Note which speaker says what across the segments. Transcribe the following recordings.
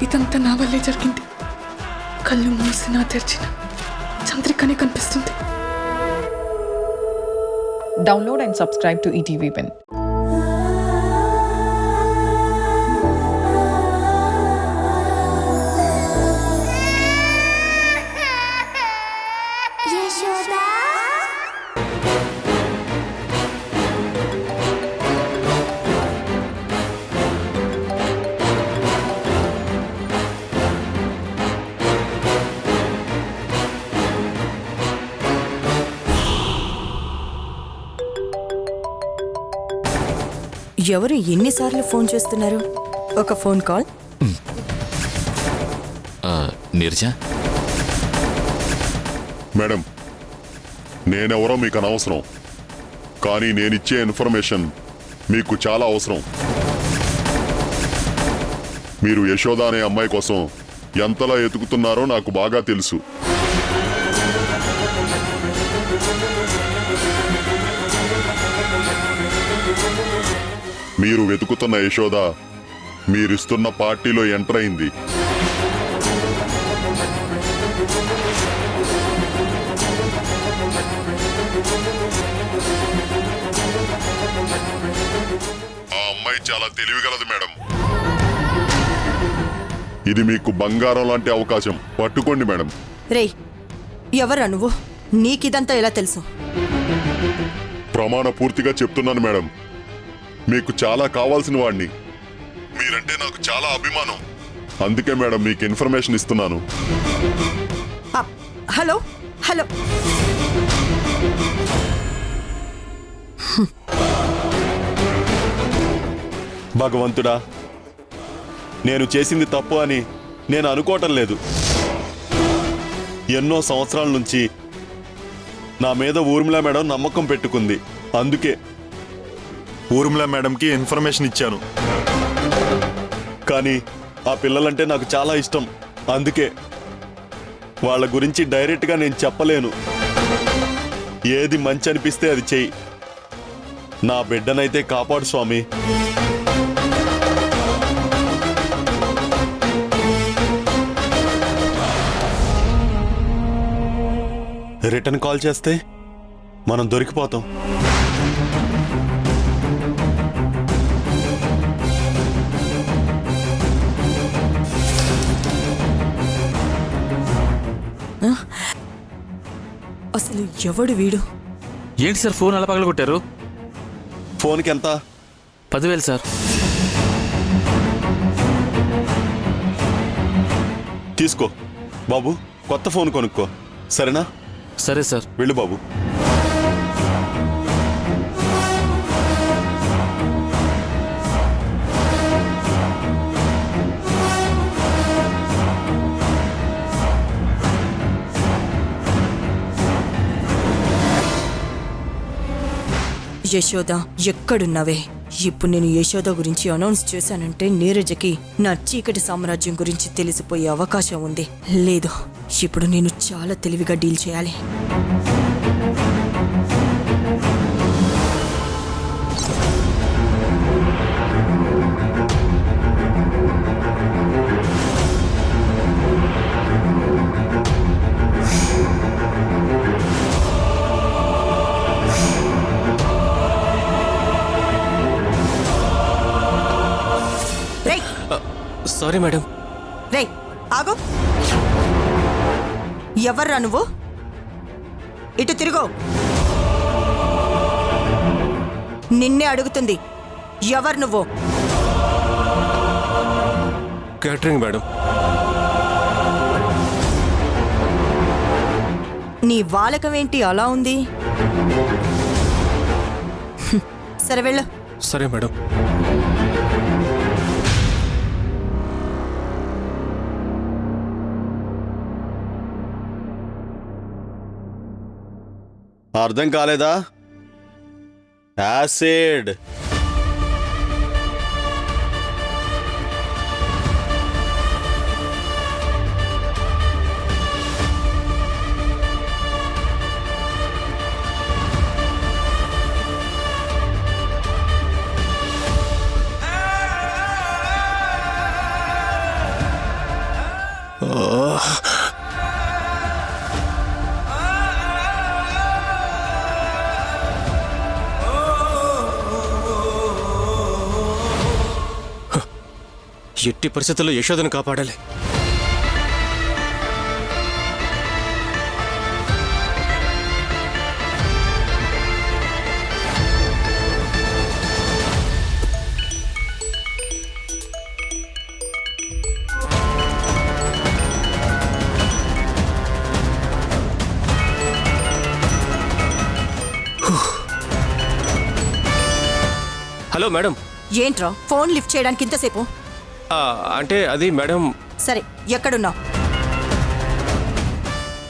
Speaker 1: ఇదంతా నా వల్లే జరిగింది. కళ్ళు మూసినా తెరిచిన చంద్రికనే కనిపిస్తుంది.
Speaker 2: Download and subscribe to ETV Win.
Speaker 3: ఎవరు ఎన్నిసార్లు ఫోన్ చేస్తున్నారు? ఒక ఫోన్ కాల్.
Speaker 4: నీరజ
Speaker 5: మేడం, నేనెవరో మీకు అనవసరం, కానీ నేనిచ్చే ఇన్ఫర్మేషన్ మీకు చాలా అవసరం. మీరు యశోద అనే అమ్మాయి కోసం ఎంతలా ఎతుకుతున్నారో నాకు బాగా తెలుసు. మీరు వెతుకుతున్న యశోద మీరిస్తున్న పార్టీలో ఎంటర్ అయింది. ఆ అమ్మాయి చాలా తెలివిగలదు మేడం. ఇది మీకు బంగారం లాంటి అవకాశం. పట్టుకోండి మేడం.
Speaker 3: రేయ్, ఎవరా నువ్వు? నీకిదంతా ఎలా తెలుసు?
Speaker 5: ప్రమాణ పూర్తిగా చెప్తున్నాను మేడం, మీకు చాలా కావాల్సిన వాడిని. మీరంటే నాకు చాలా అభిమానం. అందుకే మేడం మీకు ఇన్ఫర్మేషన్ ఇస్తున్నాను.
Speaker 3: హలో హలో,
Speaker 6: భగవంతుడా, నేను చేసింది తప్పు అని నేను అనుకోవటం లేదు. ఎన్నో సంవత్సరాల నుంచి నా మీద ఊర్మిళ మేడం నమ్మకం పెట్టుకుంది. అందుకే ఊర్మిళ మేడంకి ఇన్ఫర్మేషన్ ఇచ్చాను. కానీ ఆ పిల్లలంటే నాకు చాలా ఇష్టం. అందుకే వాళ్ళ గురించి డైరెక్ట్గా నేను చెప్పలేను. ఏది మంచి అనిపిస్తే అది చెయ్యి. నా బిడ్డనైతే కాపాడు స్వామి. రిటర్న్ కాల్ చేస్తే మనం దొరికిపోతాం.
Speaker 3: అసలు ఎవడు వీడు?
Speaker 4: ఏంటి సార్ ఫోన్ అలా పగలగొట్టారు?
Speaker 6: ఫోన్కి ఎంత?
Speaker 4: 10,000 సార్.
Speaker 6: తీసుకో బాబు, కొత్త ఫోన్ కొనుక్కో. సరేనా?
Speaker 4: సరే సార్.
Speaker 6: వెళ్ళు బాబు.
Speaker 3: యశోద, ఎక్కడున్నావే? ఇప్పుడు నేను యశోద గురించి అనౌన్స్ చేశానంటే నీరజకి నా చీకటి సామ్రాజ్యం గురించి తెలిసిపోయే అవకాశం ఉంది. లేదు, ఇప్పుడు నేను చాలా తెలివిగా డీల్ చేయాలి.
Speaker 4: Sorry madam.
Speaker 3: రేయ్, ఆగు. ఎవర్రా నువ్వు? ఇటు తిరుగు. నిన్నే అడుగుతుంది. ఎవరు నువ్వు?
Speaker 6: Catering madam.
Speaker 3: నీ వాలకం ఏంటి అలా ఉంది? సరే వెళ్ళు.
Speaker 6: సరే మేడం. అర్థం కాలేదా? యాసిడ్.
Speaker 7: ఎట్టి పరిస్థితుల్లో యశోదను కాపాడాలి. Hello madam.
Speaker 3: ఏంట్రా ఫోన్ లిఫ్ట్ చేయడానికి ఇంతసేపు?
Speaker 7: అంటే అది మేడం,
Speaker 3: సరే, ఎక్కడున్నావు?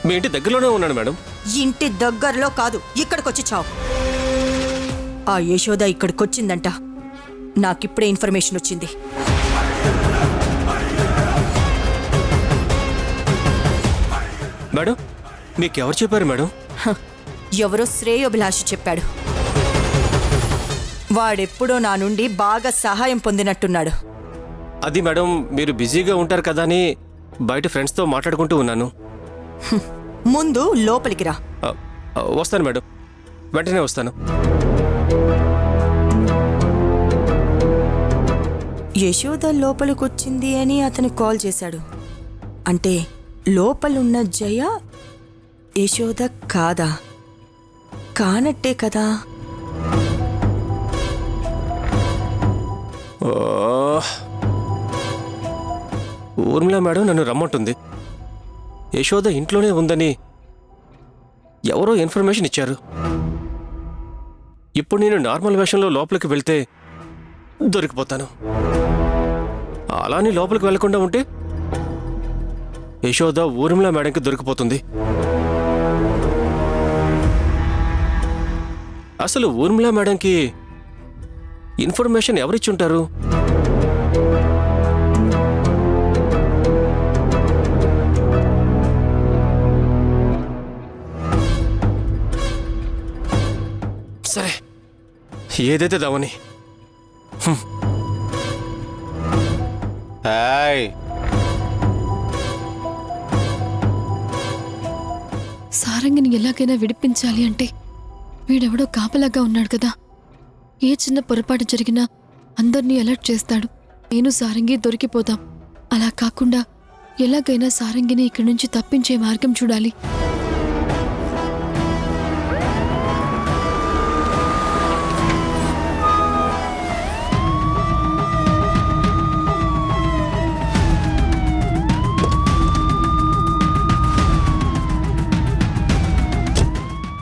Speaker 7: మీ ఇంటి దగ్గరలోనే ఉన్నాను మేడం.
Speaker 3: ఇంటి దగ్గరలో కాదు, ఇక్కడికొచ్చి చావు. ఆ యశోద ఇక్కడికొచ్చిందంట. నాకిప్పుడే ఇన్ఫర్మేషన్ వచ్చింది.
Speaker 7: మేడం, మీకెవరు చెప్పారు మేడం?
Speaker 3: ఎవరో శ్రేయోభిలాషి చెప్పాడు. వాడెప్పుడో నా నుండి బాగా సహాయం పొందినట్టున్నాడు.
Speaker 7: అది మేడం, మీరు బిజీగా ఉంటారు కదా అని బయట ఫ్రెండ్స్తో మాట్లాడుకుంటూ ఉన్నాను.
Speaker 3: ముందు లోపలికి రా.
Speaker 7: వస్తాను మేడం, వెంటనే వస్తాను.
Speaker 3: యశోద లోపలికొచ్చింది అని అతను కాల్ చేశాడు. అంటే లోపలున్న జయ యశోద కాదా? కానట్టే కదా.
Speaker 7: ఊర్మిళ మేడం నన్ను రమ్మంటుంది. యశోద ఇంట్లోనే ఉందని ఎవరో ఇన్ఫర్మేషన్ ఇచ్చారు. ఇప్పుడు నేను నార్మల్ వేషంలో లోపలికి వెళ్తే దొరికిపోతాను. అలానే లోపలికి వెళ్లకుండా ఉంటే యశోద ఊర్మిళ మేడంకి దొరికిపోతుంది. అసలు ఊర్మిళ మేడంకి ఇన్ఫర్మేషన్ ఎవరిచ్చుంటారు? సరే, ఏదైతే దావని.
Speaker 1: సారంగిని ఎలాగైనా విడిపించాలి అంటే వీడెవడో కాపలాగా ఉన్నాడు కదా. ఏ చిన్న పొరపాటు జరిగినా అందర్నీ అలర్ట్ చేస్తాడు. నేను సారంగి దొరికిపోతాం. అలా కాకుండా ఎలాగైనా సారంగిని ఇక్కడి నుంచి తప్పించే మార్గం చూడాలి.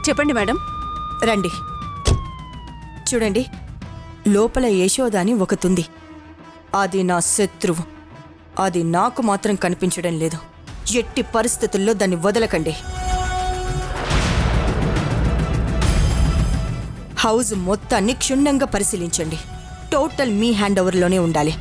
Speaker 3: చెప్పండి మేడం. రండి. చూడండి, లోపల యశోద అని ఒకతుంది. అది నా శత్రువు. అది నాకు మాత్రం కనిపించడం లేదు. ఎట్టి పరిస్థితుల్లో దాన్ని వదలకండి. హౌస్ మొత్తాన్ని క్షుణ్ణంగా పరిశీలించండి. టోటల్ మీ హ్యాండ్ ఓవర్లోనే ఉండాలి.